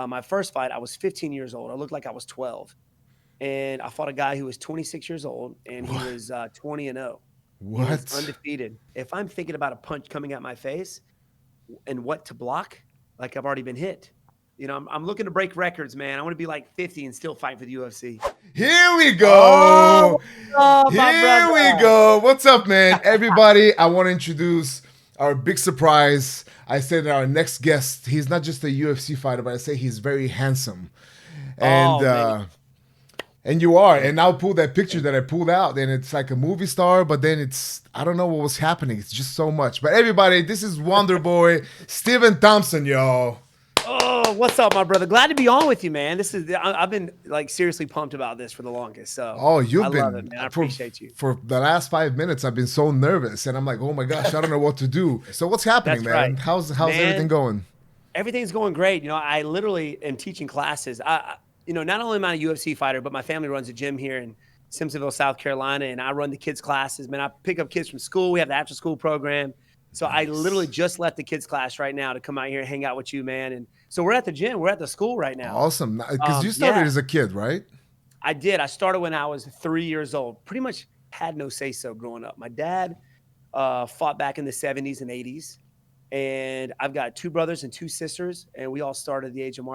My first fight, I was 15 years old. I looked like I was 12. And I fought a guy who was 26 years old, and he What? was 20-0. He was What? undefeated. If I'm thinking about a punch coming at my face and what to block, like I've already been hit. I'm looking to break records, man. I want to be like 50 and still fight for the UFC. Here we Oh, go. what's up, my Here brother? we go. What's up, man? Everybody, I want to introduce our big surprise. I said our next guest, he's not just a UFC fighter, but I say he's very handsome. And Oh, man. and you are. Thank And I'll pull that picture thank that I pulled out, and it's like a movie star, but then it's I don't know what was happening. It's just so much. But everybody, this is Wonderboy, Steven Thompson, y'all. Oh, what's up, my brother? Glad to be on with you, man. I've been like seriously pumped about this for the longest. So Oh, I you've love it, been man. I for appreciate you. for the last 5 minutes. I've been so nervous, and I'm like, oh my gosh, I don't know what to do. So what's happening, That's right, man? How's everything man. going? Everything's going great. I literally am teaching classes. Not only am I a UFC fighter, but my family runs a gym here in Simpsonville, South Carolina, and I run the kids' classes. Man, I pick up kids from school. We have the after-school program. So I literally Nice, just left the kids' class right now to come out here and hang out with you, man. And so we're at the gym. We're at the school right now. awesome. Because you started Yeah, as a kid, right? I did. I started when I was 3 years old. Pretty much had no say-so growing up. My dad fought back in the 70s and 80s. And I've got two brothers and two sisters, and we all started at the age of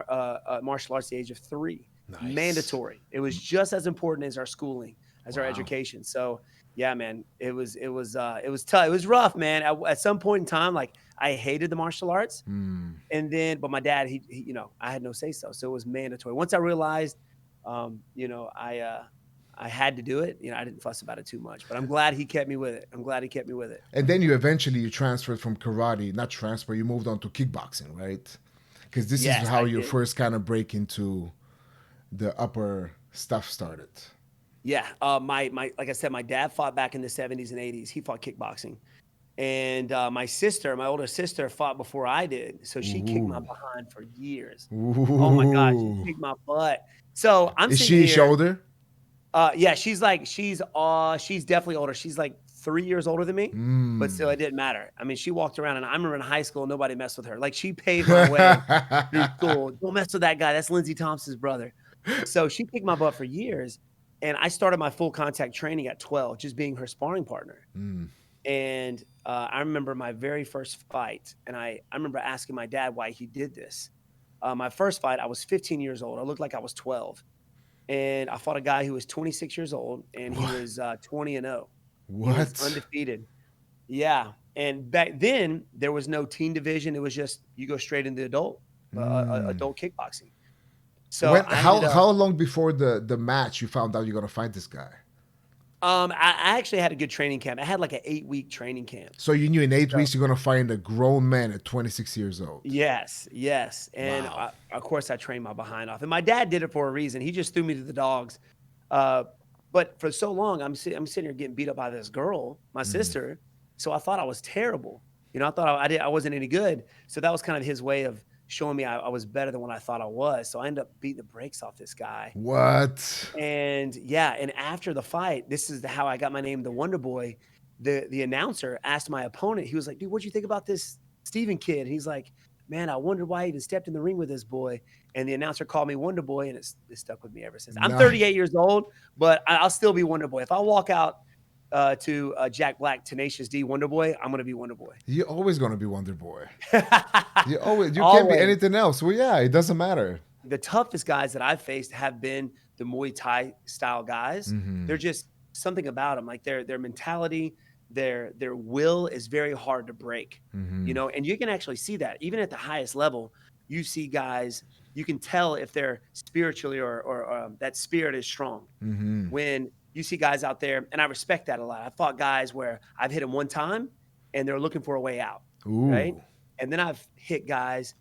martial arts, the age of 3. Nice. Mandatory. It was just as important as our schooling, as our Wow. education. So yeah, man, it was tough. It was rough, man. At some point in time, like I hated the martial arts, Hmm. but my dad, I had no say so, so it was mandatory. Once I realized, I had to do it. I didn't fuss about it too much, but I'm glad he kept me with it. I'm glad he kept me with it. And then you transferred from karate, not transfer. You moved on to kickboxing, right? Because this is Yes, how I your did. first kind of break into the upper stuff started. Yeah, my like I said, my dad fought back in the 70s and 80s. He fought kickboxing, and my older sister, fought before I did. So she kicked my Ooh. behind for years. Oh my God, she Ooh. kicked my butt. So I'm Is sitting she here. older? Yeah, she's definitely older. She's like 3 years older than me, but still, Mm. it didn't matter. I mean, she walked around, and I remember in high school, nobody messed with her. Like she paved my way through school. Don't mess with that guy. That's Lindsey Thompson's brother. So she kicked my butt for years, and I started my full contact training at 12, just being her sparring partner. Mm. And I remember my very first fight, and I remember asking my dad why he did this. My first fight, I was 15 years old. I looked like I was 12, and I fought a guy who was 26 years old, and he What? was 20-0. He was What? undefeated. Yeah, and back then there was no teen division. It was just you go straight into Mm. adult kickboxing. So When? I ended How up. long before the match you found out you're gonna fight this guy? I actually had a good training camp. I had like an 8-week training camp. So you knew in 8 weeks So you're gonna find a grown man at 26 years old. yes, yes, and Wow. of course I trained my behind off. And my dad did it for a reason. He just threw me to the dogs. Uh, but for so long, I'm sitting here getting beat up by this girl, my Mm. sister. So I thought I was terrible. I thought I wasn't any good. So that was kind of his way of showing me I was better than what I thought I was. So I ended up beating the brakes off this guy. What? And yeah, and after the fight, this is how I got my name, the Wonder Boy. The announcer asked my opponent, he was like, "Dude, what'd you think about this Steven kid?" And he's like, "Man, I wondered why he even stepped in the ring with this boy." And the announcer called me Wonder Boy, and it stuck with me ever since. I'm Nice. 38 years old, but I'll still be Wonder Boy. If I walk out to Jack Black, Tenacious D, Wonder Boy, I'm gonna be Wonder Boy. You're always gonna be Wonder Boy. You can't be Always. anything else. Well, yeah, it doesn't matter. The toughest guys that I've faced have been the Muay Thai style guys. Mm-hmm. They're just something about them, like their mentality, their will is very hard to break, Mm-hmm. and you can actually see that even at the highest level. You see guys, you can tell if they're spiritually or that spirit is strong Mm-hmm. when you see guys out there, and I respect that a lot. I fought guys where I've hit them one time and they're looking for a way out, right? Ooh. And then I've hit guys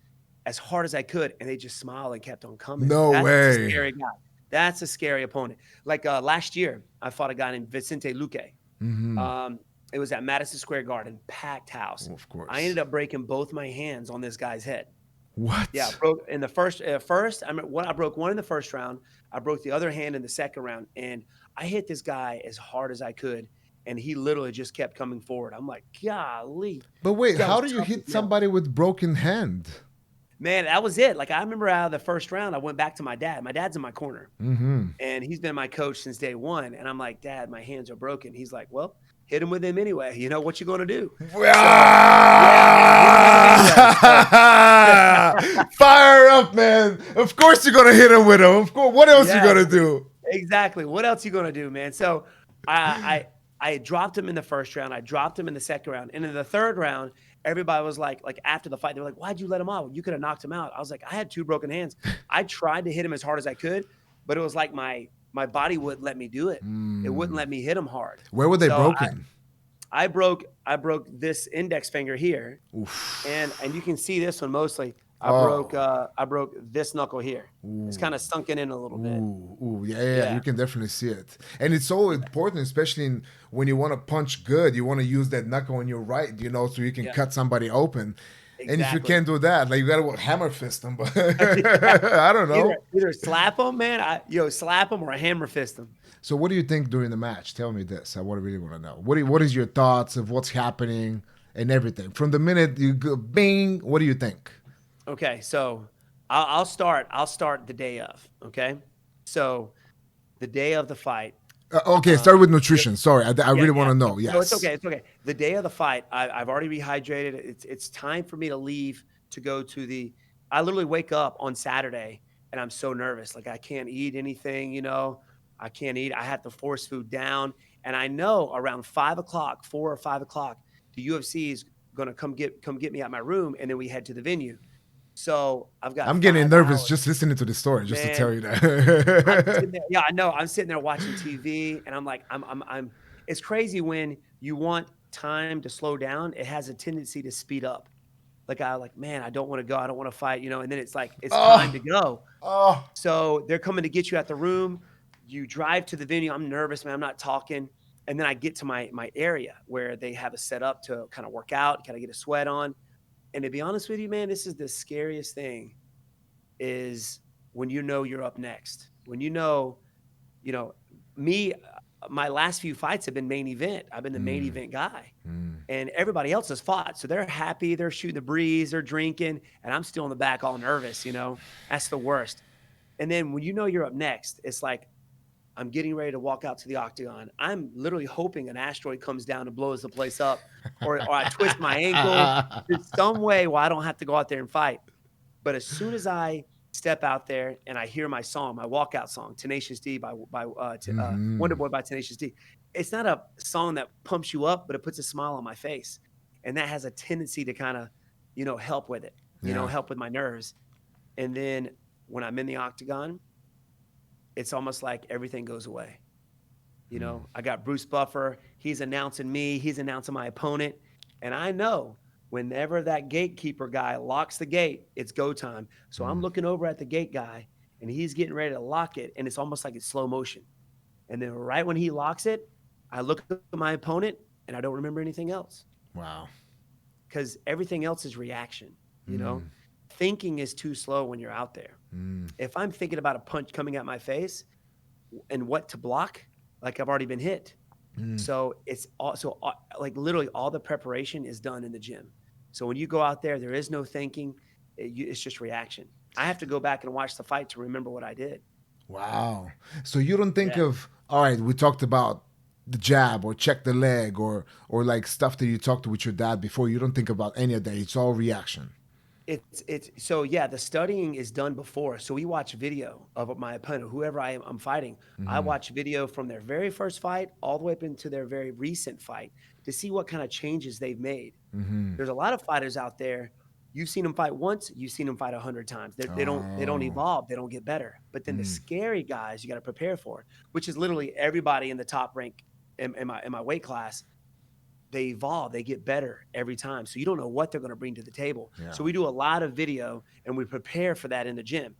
as hard as I could, and they just smiled and kept on coming. No That's a way. scary guy. That's a scary opponent. Like last year, I fought a guy named Vicente Luque. Mm-hmm. Um, it was at Madison Square Garden, packed house. Well, of I course. ended up breaking both my hands on this guy's head. Yeah, What? broke in the first. I broke one in the first round. I broke the other hand in the second round, and I hit this guy as hard as I could, and he literally just kept coming forward. I'm like, golly, But this wait, guy how was do you tough as hit nails. somebody with broken hand? Man, that was it. Like, I remember out of the first round, I went back to my dad. My dad's in my corner, Mm-hmm. and he's been my coach since day one. And I'm like, Dad, my hands are broken. He's like, well, hit him with him anyway. You know what you gonna do? So, yeah, man, hit him with him anyway. So, Fire up, man! Of course you're gonna hit him with him. Of course. What else you yeah, gonna do? exactly. What else you gonna do, man? So, I dropped him in the first round. I dropped him in the second round, and in the third round, everybody was like after the fight, they were like, "Why'd you let him out? You could have knocked him out." I was like, "I had two broken hands. I tried to hit him as hard as I could, but it was like my body wouldn't let me do it. It wouldn't let me hit him hard. Where were they So broken? I broke this index finger here, Oof. and you can see this one mostly. Oh. I broke this knuckle here. It's kind of sunken in a little bit. Ooh, yeah, yeah, yeah, you Yeah, can definitely see it. And it's so important, especially when you want to punch good, you want to use that knuckle on your right, so you can yeah, cut somebody open. And if you exactly. can't do that, like you gotta hammer fist them, but I don't Either know. either slap them, man. Slap them or hammer fist them. So what do you think during the match? Tell me this. Really want to know. What is your thoughts of what's happening and everything? From the minute you go bing, what do you think? Okay, so I'll start. I'll start the day of. Okay, so the day of the fight. Okay, Uh, start with nutrition. Sorry, I yeah, really want yeah. to No, know. no, it's Yes. okay. It's okay. The day of the fight, I've already rehydrated. It's time for me to leave to go to the. I literally wake up on Saturday and I'm so nervous. Like I can't eat anything. I can't eat. I have to force food down, and I know around 5 o'clock, 4 or 5 o'clock, the UFC is gonna come get me at my room, and then we head to the venue. So I've got I'm getting five nervous hours, just listening to the story, just to man. tell you I'm sitting that. there. Yeah, I know. I'm sitting there watching TV, and I'm like, I'm. It's crazy when you want time to slow down. It has a tendency to speed up. Like, man, I don't want to go. I don't want to fight. And then it's like it's time Oh, to go. oh. So they're coming to get you at the room. You drive to the venue. I'm nervous, man. I'm not talking. And then I get to my area where they have a set up to kind of work out, kind of get a sweat on. And to be honest with you, man, this is the scariest thing is when you know you're up next. When you know, me, my last few fights have been main event. I've been the main Mm, event guy, mm. and everybody else has fought. So they're happy, they're shooting the breeze, they're drinking, and I'm still in the back all nervous. That's the worst. And then when you know you're up next, it's like I'm getting ready to walk out to the octagon. I'm literally hoping an asteroid comes down and blows the place up, or I twist my ankle in some way where I don't have to go out there and fight. But as soon as I step out there and I hear my song, my walkout song, "Tenacious D" by Mhm. Wonderboy by Tenacious D, it's not a song that pumps you up, but it puts a smile on my face, and that has a tendency to kind of, help with it, Yeah. help with my nerves. And then when I'm in the octagon, it's almost like everything goes away. I got Bruce Buffer. He's announcing me. He's announcing my opponent. And I know whenever that gatekeeper guy locks the gate, it's go time. So I'm Mm. looking over at the gate guy and he's getting ready to lock it. And it's almost like it's slow motion. And then right when he locks it, I look at my opponent and I don't remember anything else Wow. because everything else is reaction. You know, Mm. thinking is too slow when you're out there. Mm. If I'm thinking about a punch coming at my face and what to block, like I've already been hit. Mm. So it's also like literally all the preparation is done in the gym. So when you go out there is no thinking. It's just reaction. I have to go back and watch the fight to remember what I did. Wow. So you don't think Yeah. of, all right, we talked about the jab or check the leg or like stuff that you talked with your dad before. You don't think about any of that. It's all reaction. It's so yeah, the studying is done before. So we watch video of my opponent, whoever I'm fighting. I Mm-hmm. watch video from their very first fight all the way up into their very recent fight to see what kind of changes they've made. Mm-hmm. There's a lot of fighters out there. You've seen them fight once, you've seen them fight 100 times. They don't Oh. evolve, they don't get better. But then the Mm. scary guys you got to prepare for, which is literally everybody in the top rank in my weight class. They evolve, they get better every time. So you don't know what they're going to bring to the table. Yeah. So we do a lot of video and we prepare for that in the gym.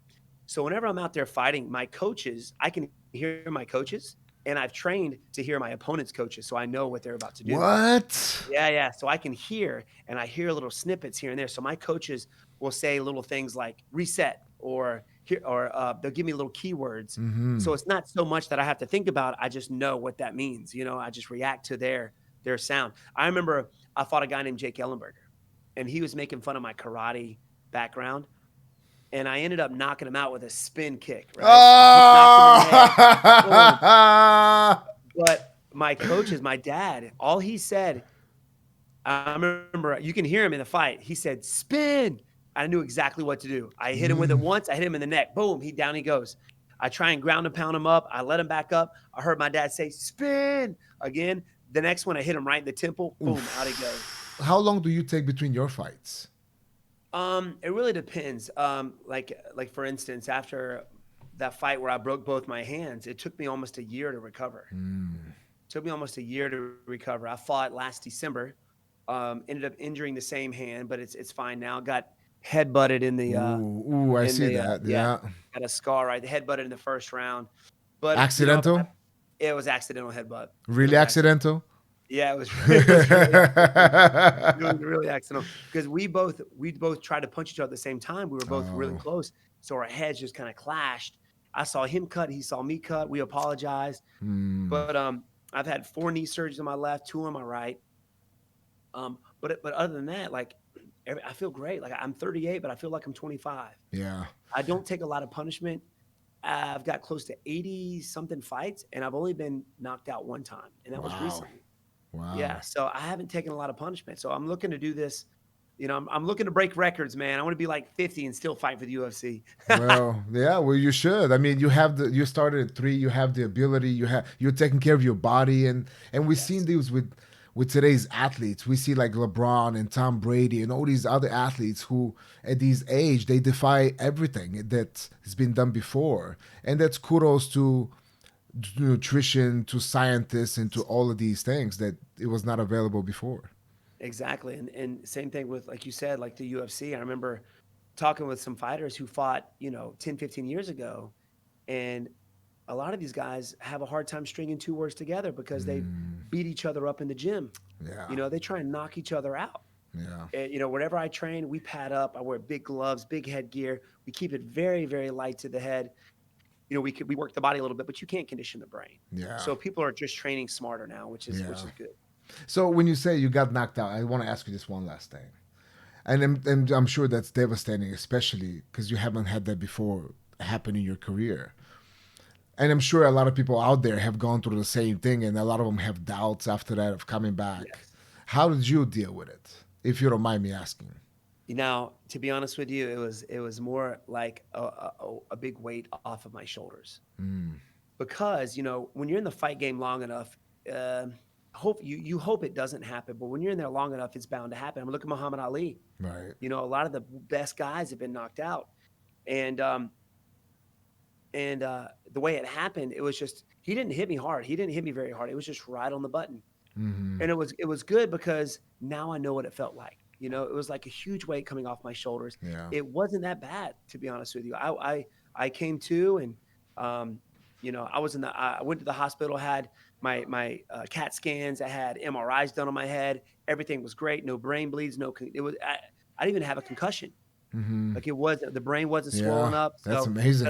So whenever I'm out there fighting, my coaches, I can hear my coaches, and I've trained to hear my opponent's coaches, so I know what they're about to do. What? Yeah, yeah. So I can hear and I hear little snippets here and there. So my coaches will say little things like reset or here, or they'll give me little keywords. Mm-hmm. So it's not so much that I have to think about. I just know what that means. I just react to their sound. I remember I fought a guy named Jake Ellenberger, and he was making fun of my karate background. and I ended up knocking him out with a spin kick, right? I hit knocked him in the head. Boom. Oh! But my coaches, my dad, all he said, I remember you can hear him in the fight. He said, "Spin." I knew exactly what to do. I hit him with it Mm. once. I hit him in the neck. Boom. Down he goes. I try and ground and pound him up. I let him back up. I heard my dad say, "Spin." Again. The next one, I hit him right in the temple. Boom. Out he goes. How long do you take between your fights? It really depends. Like for instance, after that fight where I broke both my hands, it took me almost a year to recover. Took me almost a year to recover. I fought last December. Ended up injuring the same hand, but it's fine now. Got headbutted Ooh, I see that. yeah, Yeah. got a scar right. The headbutted in the first round, but Accidental? it was accidental headbutt. It Really was accidental. accidental? Yeah, it was. It was really accidental. It was really accidental because we both tried to punch each other at the same time. We were both really Oh. close, so our heads just kind of clashed. I saw him cut. He saw me cut. We apologized, Hmm. but I've had 4 knee surgeries on my left, 2 on my right. But other than that, like I feel great. Like I'm 38, but I feel like I'm 25. Yeah. I don't take a lot of punishment. I've got close to 80 something fights, and I've only been knocked out one time, and that was Wow. recently. Wow. Yeah, so I haven't taken a lot of punishment. So I'm looking to do this. I'm looking to break records, man. I want to be like 50 and still fight for the UFC. Well, yeah, well you should. I mean, you started at 3, you have the ability, you're taking care of your body and we've seen Yes, these with today's athletes. We see like LeBron and Tom Brady and all these other athletes who at these age they defy everything that has been done before. And that's kudos to nutrition, to scientists and to all of these things that it was not available before. exactly. And same thing with, like you said, like the UFC. I remember talking with some fighters who fought, 10, 15 years ago, and a lot of these guys have a hard time stringing 2 words together because they beat each other up in the gym. Yeah. They try and knock each other out. Yeah. And, whenever I train, we pad up. I wear big gloves, big headgear. We keep it very, very light to the head. We work the body a little bit, but you can't condition the brain. Yeah. So people are just training smarter now, which Yeah. is good. So when you say you got knocked out, I want to ask you this one last thing. And I'm sure that's devastating, especially because you haven't had that before happen in your career. And I'm sure a lot of people out there have gone through the same thing, and a lot of them have doubts after that of coming back. Yes. How did you deal with it, if you don't mind me asking? Now, to be honest with you, it was more like a big weight off of my shoulders because when you're in the fight game long enough, uh, you hope it doesn't happen, but when you're in there long enough, it's bound to happen. I mean, look at Muhammad Ali. Right. A lot of the best guys have been knocked out, and the way it happened, it was just he didn't hit me hard. He didn't hit me very hard. It was just right on the button, Mm-hmm. and it was good because now I know what it felt like. It was like a huge weight coming off my shoulders. Yeah. It wasn't that bad, to be honest with you. I came to, and I went to the hospital, had my CAT scans, I had MRIs done on my head. Everything was great. No brain bleeds. I didn't even have a concussion. Mm-hmm. Like the brain wasn't swollen Yeah. up. That's So, but amazing.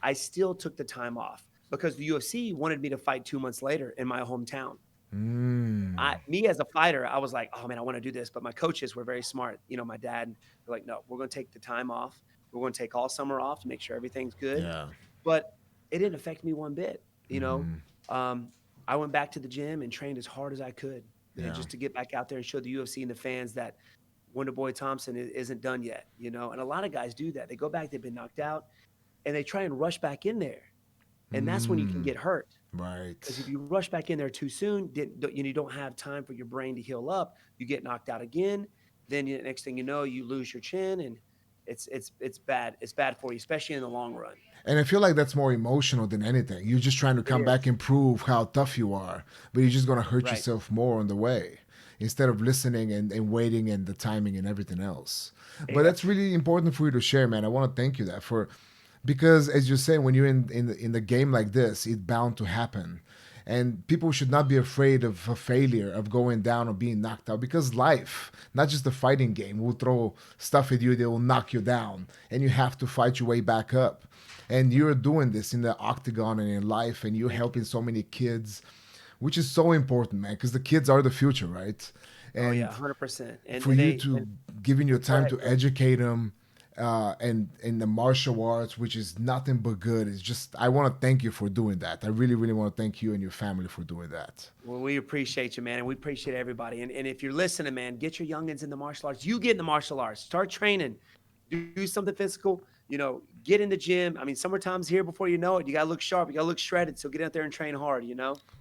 I still took the time off because the UFC wanted me to fight 2 months later in my hometown. Mm. Me as a fighter, I was like, oh man, I want to do this. But my coaches were very smart. My dad, they're like, no, we're going to take the time off. We're going to take all summer off to make sure everything's good. Yeah. But it didn't affect me one bit. Mm-hmm. Um, I went back to the gym and trained as hard as I could, Yeah. just to get back out there and show the UFC and the fans that Wonderboy Thompson isn't done yet. And a lot of guys do that. They go back, they've been knocked out, and they try and rush back in there, and that's when you can Mm. get hurt. Because if Right. you rush back in there too soon, you don't have time for your brain to heal up. You get knocked out again. Then next thing you know, you lose your chin, and it's bad. It's bad for you, especially in the long run. And I feel like that's more emotional than anything. You're just trying to It come back is and prove how tough you are, but you're just gonna hurt right. yourself more on the way instead of listening and waiting and the timing and everything else. But Yep. that's really important for you to share, man. I want to thank you that for because as you're saying, when you're in the game like this, it's bound to happen. And people should not be afraid of a failure, of going down or being knocked out, because life, not just the fighting game, will throw stuff at you that will knock you down, and you have to fight your way back up. And you're doing this in the octagon and in life, and you're Thank you. helping so many kids, which is so important, man, because the kids are the future, right? Oh yeah, And 100%. And for you and to giving your go time ahead. to educate them, and in the martial arts, which is nothing but good. It's just I want to thank you for doing that. I really, really want to thank you and your family for doing that. Well, we appreciate you, man, and we appreciate everybody. And if you're listening, man, get your youngins in the martial arts. You get in the martial arts. Start training. Do something physical. Get in the gym. I mean, summertime's here before you know it. You got to look sharp. You got to look shredded. So get out there and train hard.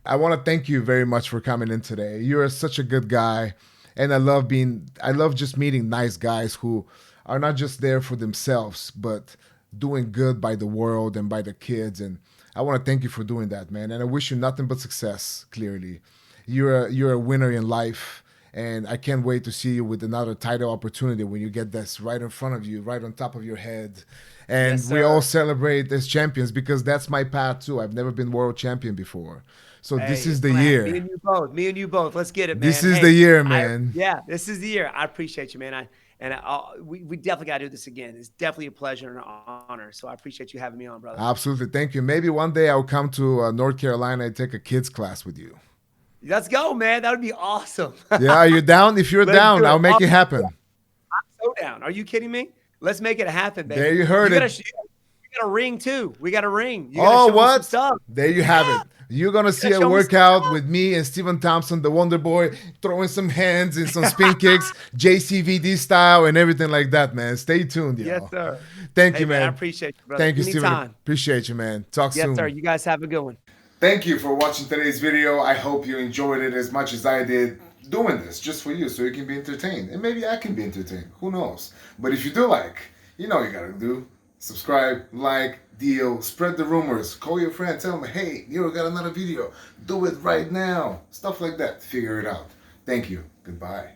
I want to thank you very much for coming in today. You're such a good guy, and I love just meeting nice guys who are not just there for themselves, but doing good by the world and by the kids. And I want to thank you for doing that, man. And I wish you nothing but success. Clearly, you're a winner in life. And I can't wait to see you with another title opportunity when you get this right in front of you, right on top of your head. And Yes, we sir. all celebrate as champions because that's my path too. I've never been world champion before. So Hey, this is it's the gonna happen. Me year. and you both. Me and you both. Let's get it, This man. is the Hey, year, man. yeah, this is the year. I appreciate you, man. We definitely got to do this again. It's definitely a pleasure and an honor. So I appreciate you having me on, brother. Absolutely. Thank you. Maybe one day I'll come to North Carolina and take a kids class with you. Let's go, man. That would be awesome. Yeah, are you down? If you're Let's down, do I'll it. make it happen. I'm so down. Are you kidding me? Let's make it happen, baby. There you heard gotta, it. we got a ring too. We got a ring. You gotta Oh, show me some what? stuff. There you have it. You're going to see a show me some workout stuff. with me and Stephen Thompson, the Wonderboy, throwing some hands and some spin kicks, JCVD style, and everything like that, man. Stay tuned, y'all. Yes, sir. Thank Hey, you, man. I appreciate you, brother. Thank you, Stephen. Anytime. Appreciate you, man. Talk Yes, soon. sir. You guys have a good one. Thank you for watching today's video. I hope you enjoyed it as much as I did doing this just for you so you can be entertained. And maybe I can be entertained. Who knows? But if you do like, you know what you gotta do. Subscribe, like, deal, spread the rumors, call your friend, tell them, hey, Miro got another video. Do it right now. Stuff like that. Figure it out. Thank you. Goodbye.